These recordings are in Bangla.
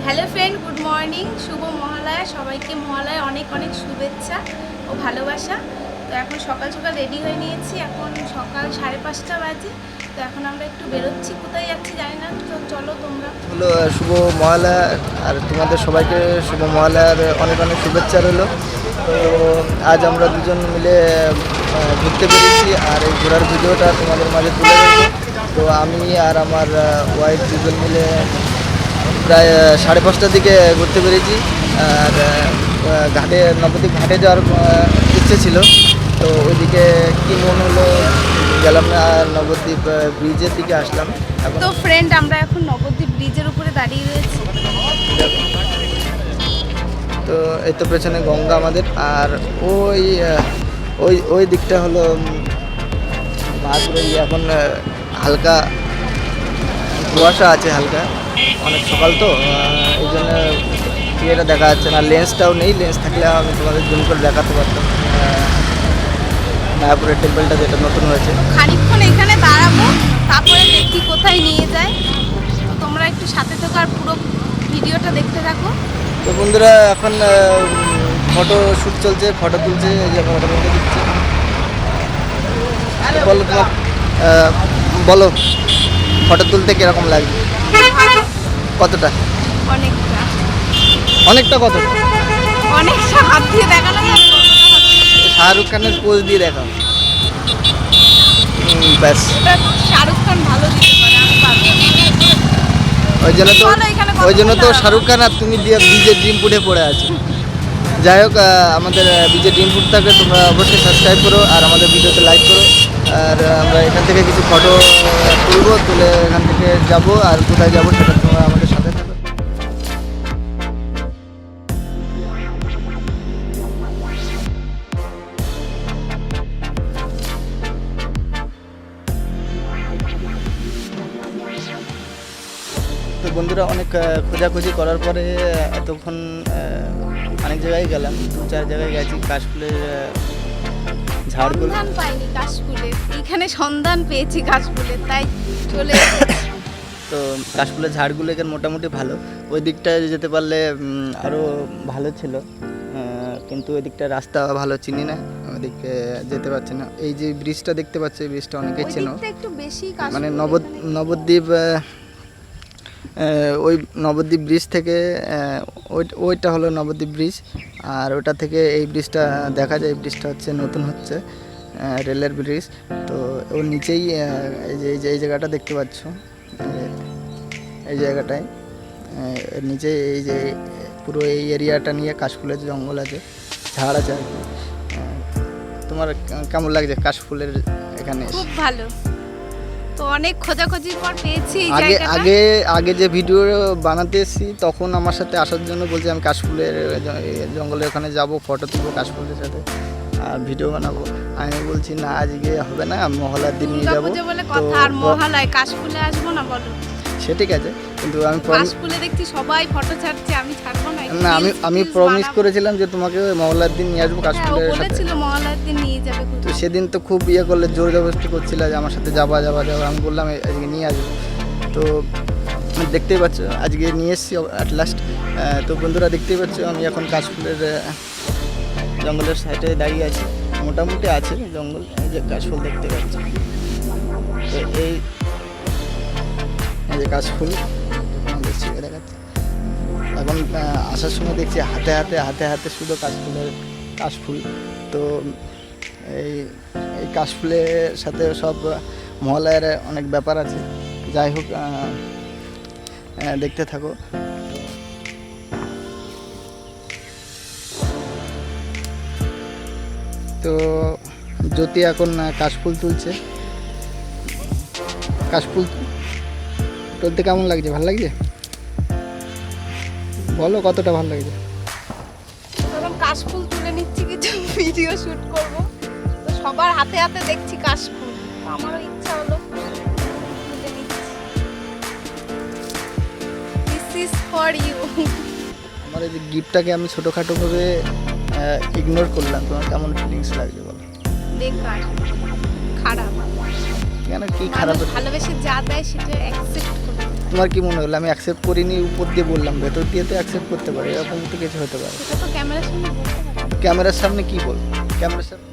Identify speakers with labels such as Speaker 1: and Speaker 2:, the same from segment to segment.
Speaker 1: হ্যালো ফ্রেন্ড, গুড মর্নিং, শুভ মহালয়া। সবাইকে মহালয়া অনেক অনেক শুভেচ্ছা ও ভালোবাসা। তো এখন সকাল সকাল রেডি হয়ে নিয়েছি, এখন সকাল 5:30 বাজে। তো এখন আমরা একটু বেরোচ্ছি, কোথায় যাচ্ছি জানি না, তো চলো তোমরা।
Speaker 2: হলো শুভ মহালয়া, আর তোমাদের সবাইকে শুভ মহালয়ার অনেক অনেক শুভেচ্ছা রইলো। তো আজ আমরা দুজন মিলে ঘুরতে বেরিয়েছি, আর এই ঘোরার ভিডিওটা তোমাদের মাঝে তুলে ধরবো। তো আমি আর আমার ওয়াইফ দুজন মিলে প্রায় 5:30টার দিকে ঘুরতে বেরিয়েছি। আর নবদ্বীপ ঘাটে যাওয়ার ইচ্ছে ছিল, তো ওইদিকে কী মন হলো গেলাম না, আর নবদ্বীপ ব্রিজের দিকে আসলাম।
Speaker 1: তো ফ্রেন্ড, আমরা এখন নবদ্বীপ ব্রিজের উপরে দাঁড়িয়ে রয়েছি।
Speaker 2: তো এই তো পেছনে গঙ্গা আমাদের, আর ওই ওই ওই দিকটা হলো এখন হালকা কুয়াশা আছে, হালকা অনেক সকাল তো এই জন্য এটা দেখা যাচ্ছে না। লেন্সটাও নেই, লেন্স থাকলে আমি তোমাদের জুম করে দেখাতে পারতাম মায়াপুরের টেম্পলটা, যেটা নতুন হয়েছে।
Speaker 1: খানিকক্ষণ এখানে দাঁড়াবো, তারপরে দেখি কোথায় নিয়ে যায়। তো তোমরা একটু সাথে থাকো আর পুরো ভিডিওটা দেখতে থাকো।
Speaker 2: তো বন্ধুরা, এখন ফটো শ্যুট চলছে, ফটো তুলছে, এই যে ফটো তুলতে দিচ্ছে। বলো তোমার, বলো ফটো তুলতে কীরকম লাগবে? কতটা?
Speaker 1: অনেকটা।
Speaker 2: অনেকটা কতটা?
Speaker 1: অনেকটা হাত দিয়ে দেখানো যাবে।
Speaker 2: শাহরুখ খানের পোজ দিয়ে দেখাও। ব্যাস,
Speaker 1: শাহরুখ খান ভালো দিতে পারে, আমি পারবো না।
Speaker 2: ওই জন্য তো শাহরুখ খান আর তুমি দিয়ে বিজে ড্রিম ফুডে পড়ে আছো। যাই হোক, আমাদের বিজে ড্রিম ফুড থাকলে তোমরা অবশ্যই সাবস্ক্রাইব করো আর আমাদের ভিডিওতে লাইক করো। আর আমরা এখান থেকে কিছু ফটো তুলবো, তুলে এখান থেকে যাব, আর কোথায় যাবো সেটা তোমরা আমাদের সাথে থাকো। তো বন্ধুরা, অনেক খোঁজাখুঁজি করার পরে এতক্ষণ অনেক জায়গায় গেলাম, 2-4 জায়গায় গেছি। কাশফুলের ঝাড়গুলো
Speaker 1: সন্ধান পাইনি কাশফুলের, এখানে সন্ধান পেয়েছি কাশফুলের, তাই চলে এসেছি।
Speaker 2: তো কাশফুলের ঝাড়গুলো এখানে মোটামুটি ভালো, ওই দিকটায় যেতে পারলে আরও ভালো ছিল, কিন্তু ওই দিকটা রাস্তা ভালো চিনি না, ওইদিকে যেতে পারছি না। এই যে ব্রিজটা দেখতে পাচ্ছি, এই ব্রিজটা অনেকেই চেনো,
Speaker 1: একটু বেশি
Speaker 2: মানে নবদ্বীপ ওই নবদ্বীপ ব্রিজ থেকে ওইটা হলো নবদ্বীপ ব্রিজ, আর ওটা থেকে এই ব্রিজটা দেখা যায়। এই ব্রিজটা হচ্ছে নতুন হচ্ছে, রেলের ব্রিজ। তো ওর নিচেই এই জায়গাটা দেখতে পাচ্ছ, এই জায়গাটায় এর নিচে এই যে পুরো এই এরিয়াটা নিয়ে কাশফুলের জঙ্গল আছে, ঝাড় আছে আর কি। তোমার কেমন লাগছে কাশফুলের এখানে?
Speaker 1: খুব ভালো। তো অনেক খোঁজাখুঁজির পর পেয়েছি এই
Speaker 2: আগে
Speaker 1: জায়গাটা।
Speaker 2: আগে আগে যে ভিডিও বানাতে এসেছি, তখন আমার সাথে আসার জন্য বলছি আমি কাশফুলের জঙ্গলের ওখানে যাব, ফটো তুলবো কাশফুলের সাথে আর ভিডিও বানাবো। আমি বলছি না, আজকে হবে না, মহালয়ার দিন নিয়ে যাবো।
Speaker 1: বলে কথা, আর মহালয় কাশফুলে আসবো না বলো?
Speaker 2: সে ঠিক আছে, কিন্তু আমি
Speaker 1: কাশফুলে দেখছি সবাই ফটো ছাড়ছে, আমি ছাড়বো না।
Speaker 2: না, আমি প্রমিস করেছিলাম যে তোমাকে মহালয়ার দিন নিয়ে আসবো কাশফুলের সাথে।
Speaker 1: বলেছিল মহালয়ার দিন নিয়ে যাবে।
Speaker 2: তো সেদিন তো খুব করলে, জোর জবরদস্তি করছিল যে আমার সাথে যাবা। আমি বললাম আজকে নিয়ে আসবো। তো দেখতেই পাচ্ছ আজকে নিয়ে এসেছি অ্যাট লাস্ট। তো বন্ধুরা, দেখতেই পাচ্ছ আমি এখন কাশফুলের জঙ্গলের সাইডে দাঁড়িয়ে আছি। মোটামুটি আছে জঙ্গল, এই যে কাশফুল দেখতে পাচ্ছি। তো এই যে কাশফুল দেখছি, দেখাচ্ছি। এখন আসার সময় দেখছি হাতে হাতে শুধু কাশফুল। তো এই কাশফুলের সাথে সব মহালয়ার অনেক ব্যাপার আছে। যাই হোক, দেখতে থাকো। তো জ্যোতি এখন কাশফুল তুলছে। কাশফুল তুলতে কেমন লাগছে? ভালো লাগছে? বলো কতটা ভালো লাগছে?
Speaker 1: তখন কাশফুল তুলে নিচ্ছি, কিছু ভিডিও শুট করব। তো সবার হাতে হাতে দেখছি কাশফুল, আমারও ইচ্ছা হলো তুলে নিচ্ছি। This is for you.
Speaker 2: আমার এই যে গিফটটাকে আমি ছোটোখাটোভাবে ইগনোর করলাম, তোমার কেমন ফিলিংস লাগছে বলো?
Speaker 1: বেকার, খারাপ।
Speaker 2: কেন, কি খারাপ?
Speaker 1: ভালোবেসে যা দেয় সেটা অ্যাকসেপ্ট করতে।
Speaker 2: তোমার কি মনে হলো আমি অ্যাকসেপ্ট করিনি, উপর দিয়ে বললাম, ভেতর দিয়ে তো অ্যাকসেপ্ট করতে পারি, এরকম তো কিছু হতে পারে।
Speaker 1: সেটা তো ক্যামেরার সামনে বলতে পারো।
Speaker 2: ক্যামেরার সামনে কি বল, ক্যামেরার সামনে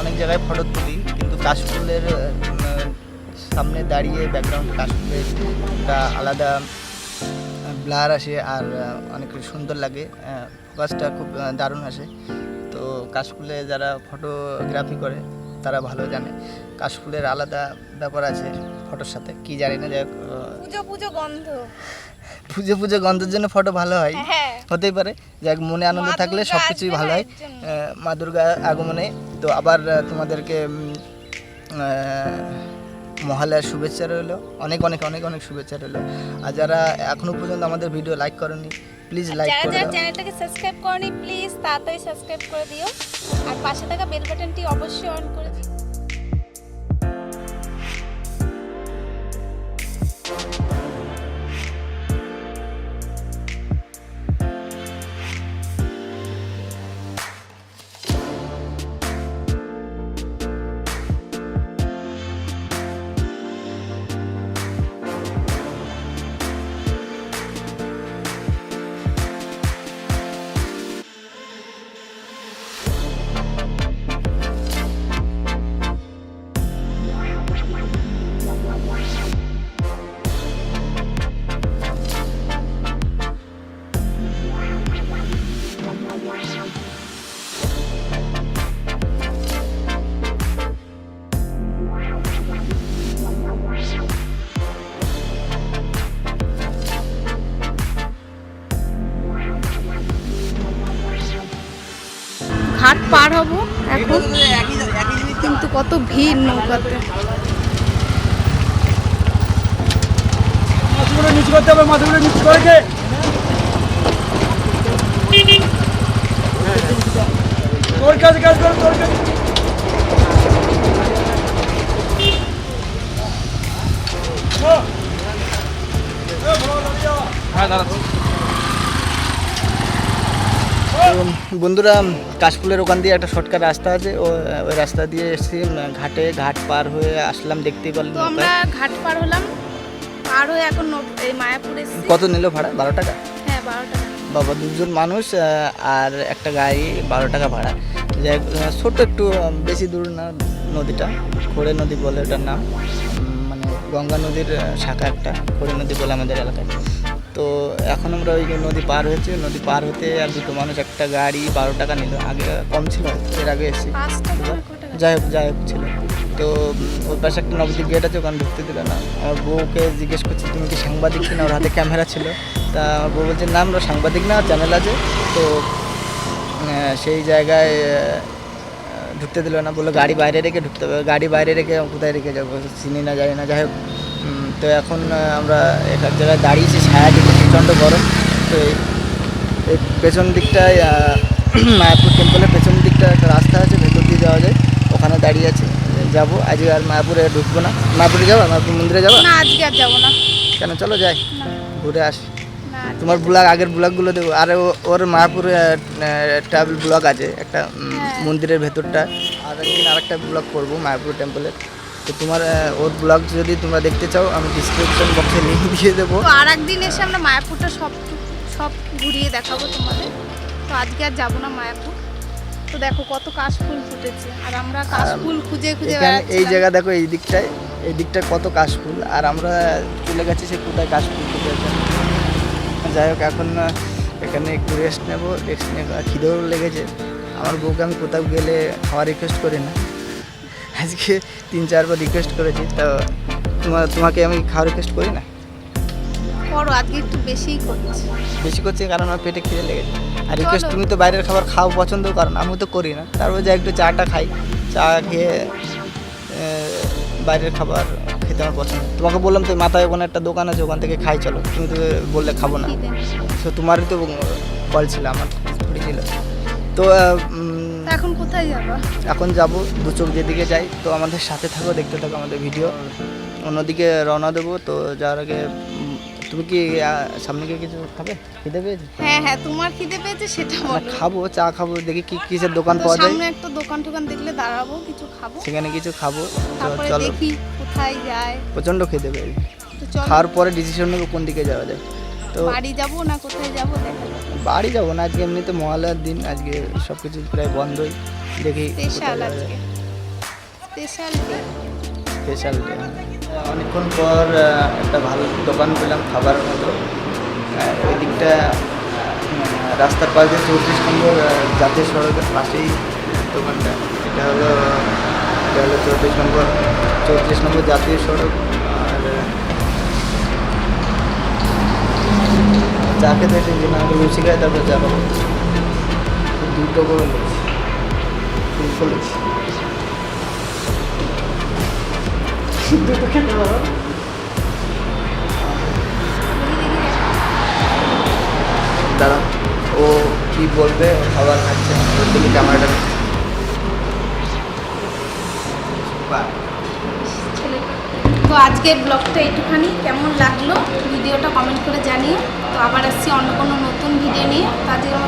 Speaker 2: অনেক জায়গায় ফটো তুলি, কিন্তু কাশফুলের সামনে দাঁড়িয়ে ব্যাকগ্রাউন্ড কাশফুলের একটা আলাদা ব্লার আসে আর অনেক সুন্দর লাগে, ফোকাসটা খুব দারুণ আসে। তো কাশফুলে যারা ফটোগ্রাফি করে তারা ভালো জানে কাশফুলের আলাদা ব্যাপার আছে ফটোর সাথে, কি জানি না, যাই হোক,
Speaker 1: পুজো পুজো গন্ধ।
Speaker 2: পুজো পুজো গন্ধের জন্য ফটো ভালো হয়,
Speaker 1: হ্যাঁ
Speaker 2: হতেই পারে, যাক মনে আনন্দ
Speaker 1: মা
Speaker 2: থাকলে
Speaker 1: দুর্গা
Speaker 2: সব কিছুই
Speaker 1: আসবে
Speaker 2: ভালো
Speaker 1: না
Speaker 2: হয়।
Speaker 1: এর জন্য।
Speaker 2: মা দুর্গা আগমনে তো আবার তোমাদেরকে মহালয়ার শুভেচ্ছা রইলো, অনেক অনেক অনেক অনেক শুভেচ্ছা রইলো। আর যারা এখনো পর্যন্ত আমাদের ভিডিও লাইক করনি প্লিজ লাইক
Speaker 1: যারা
Speaker 2: করে
Speaker 1: যারা
Speaker 2: দাও।
Speaker 1: চ্যানেলটাকে সাবস্ক্রাইব করনি প্লিজ তাড়াতাড়ি সাবস্ক্রাইব করে দিও, আর পাশে থাকা বেল বাটনটি অবশ্যই অন করে দিও। ঘাট পার হব এখন, কিন্তু কত ভিড় নৌকাতে।
Speaker 3: মাছগুলো নিচু করতে হবে, মাছগুলো নিচু করে কে তোর কাছে কাজ করো, তোর কাছে হ্যাঁ দাঁড়া।
Speaker 2: তো বন্ধুরা, কাশফুলের ওখান দিয়ে একটা শর্টকাট রাস্তা আছে, ওই রাস্তা দিয়ে এসেছি ঘাটে, ঘাট পার হয়ে আসলাম, দেখতেই পারলাম।
Speaker 1: তো আমরা ঘাট পার হলাম, পার হয়ে এখন এই মায়াপুর এসেছি।
Speaker 2: কত নিল ভাড়া? 12 টাকা।
Speaker 1: হ্যাঁ 12 টাকা।
Speaker 2: বাবা, দুজন মানুষ আর একটা গাড়ি, 12 টাকা ভাড়া। যাই হোক, ছোট্ট একটু, বেশি দূর না নদীটা, খোড়ে নদী বলে ওটার নাম, মানে গঙ্গা নদীর শাখা একটা, খোড়ে নদী বলে আমাদের এলাকায়। তো এখন আমরা ওই নদী পার হয়েছি, নদী পার হতে আর দুটো মানুষ, একটা গাড়ি 12 টাকা নিল, আগে কম ছিল হয়তো, এর আগে এসেছি।
Speaker 1: 5 টাকা না কত টাকা?
Speaker 2: যাই হোক ছিল। তো ওই পাশে একটা নবদ্বীপ গেট আছে, ওখানে ঢুকতে দিল না। আমার বউকে জিজ্ঞেস করছি তুমি কি সাংবাদিক কিনা, ওর হাতে ক্যামেরা ছিল। তা আমার বউ বলছে না আমরা সাংবাদিক না, চ্যানেল আছে। তো সেই জায়গায় ঢুকতে দিল না, বললো গাড়ি বাইরে রেখে ঢুকতে হবে। গাড়ি বাইরে রেখে কোথায় রেখে যাবো, চিনি না জানি না। যাই হোক, তো এখন আমরা এক জায়গায় দাঁড়িয়েছি, ছায়া দিকে, প্রচণ্ড গরম। তো এই পেছন দিকটায় মায়াপুর টেম্পলের পেছন দিকটা একটা রাস্তা আছে, ভেতর দিয়ে যাওয়া যায়, ওখানে দাঁড়িয়ে আছে। যাবো আজকে, আর মায়াপুরে ঢুকবো না। মায়াপুরে যাবো, মায়াপুর মন্দিরে যাবো?
Speaker 1: না আজকে আর যাবো না।
Speaker 2: কেন, চলো যাই,
Speaker 1: না
Speaker 2: ঘুরে আসি।
Speaker 1: না
Speaker 2: তোমার ব্লগ, আগের ব্লগগুলো দেবো। আর ওর মায়াপুরে ট্রাভেল ব্লগ আছে একটা, মন্দিরের ভেতরটা। আর একদিন আরেকটা ব্লগ করবো মায়াপুর টেম্পলের। তো তোমার ওর ব্লগ যদি তোমরা দেখতে চাও, আমি ডিসক্রিপশন বক্সে লিঙ্ক দিয়ে দেবো।
Speaker 1: তো আর একদিন এসে আমরা মায়াপুরটা সব ঘুরিয়ে দেখাবো তোমাদের। তো আজকে আর যাবো না মায়াপুর। তো দেখো কত কাশফুল ফুটেছে, আর আমরা কাশফুল খুঁজে খুঁজে
Speaker 2: এখানে এই
Speaker 1: বেড়াচ্ছিলাম।
Speaker 2: জায়গা দেখো, এই দিকটা কত কাশফুল, আর আমরা চলে গেছি সে কোথায় কাশফুল ফুটে আছে। যাই হোক, এখন এখানে একটু রেস্ট নেবো, রেস্ট নিয়ে খিদেও লেগেছে। আমার বউকে আমি কোথাও গেলে খাওয়া রিকোয়েস্ট করি না, আজকে 3-4 বার রিকোয়েস্ট করেছি। তো তোমাকে আমি খাওয়া রিকোয়েস্ট করি না?
Speaker 1: করো, আজকে একটু বেশিই করছি।
Speaker 2: বেশি করছি কারণ আমার পেটে খিদে লেগেছে। আর রিকোয়েস্ট,
Speaker 1: চলো।
Speaker 2: তুমি তো বাইরের খাবার খাও, পছন্দও করো না, আমিও তো করি না। তারপর যাই একটু চাটা খাই, চা খেয়ে বাইরের খাবার খেতে আমার পছন্দ। তোমাকে বললাম তো মাথায় ওখানে একটা দোকান আছে, ওখান থেকে খাই চলো। তুমি তো বললে খাবো না,
Speaker 1: খিদে নেই।
Speaker 2: তো তোমারই তো কল ছিল, আমার থোড়ি ছিল। তো
Speaker 1: তো এখন কোথায় যাবা?
Speaker 2: এখন যাব দু চোখ যেদিকে যাই। তো আমাদের সাথে থাকো, দেখতে থাকো আমাদের ভিডিও। অন্যদিকে রওনা দেবো। তো যাওয়ার আগে তুমি কি সামনে গিয়ে কিছু খাবে? খিদে পেয়েছে?
Speaker 1: হ্যাঁ হ্যাঁ, তোমার খিদে পেয়েছে সেটা
Speaker 2: না,
Speaker 1: বলো।
Speaker 2: খাবো, চা খাবো, দেখি কি কিসের দোকান
Speaker 1: তো
Speaker 2: পাওয়া যায়,
Speaker 1: সামনে একটা দোকান টোকান দেখলে দাঁড়াবো, কিছু খাবো,
Speaker 2: সেখানে কিছু খাবো।
Speaker 1: তারপরে
Speaker 2: চলো,
Speaker 1: দেখি কোথায় যায়।
Speaker 2: প্রচণ্ড খিদে পেয়েছে।
Speaker 1: তো চলো,
Speaker 2: খাওয়ার পরে ডিসিশন নেবো কোন দিকে যাওয়া যায়। তো
Speaker 1: বাড়ি যাবো না কোথায় যাবো দেখা যাবে।
Speaker 2: বাড়ি যাবো না, আজকে এমনিতে মহালয়ার দিন, আজকে সব কিছু প্রায় বন্ধই, দেখি
Speaker 1: স্পেশাল আজকে, স্পেশাল ডে।
Speaker 2: Special day. অনেকক্ষণ পর একটা ভালো দোকান পেলাম খাবার মতো। ওই দিকটা রাস্তার পাশ দিয়ে 34 নম্বর জাতীয় সড়কের পাশেই দোকানটা। এটা হলো 34 নম্বর জাতীয় সড়ক। আর চা খেতে যে না লুচি খায় তারপর চা খাবো। দুটো করে লুচি ফুলেছি, দুটো খেতে পারো। দাঁড়া, ও কি বলবে, ও খাবার খাচ্ছে, ওর দিকে ক্যামেরাটা
Speaker 1: তো আজকের ব্লগটা একটুখানি কেমন লাগলো ভিডিওটা কমেন্ট করে জানিও। তো আবার আসছি অন্য কোনো নতুন ভিডিও নিয়ে। তো আজকের মতো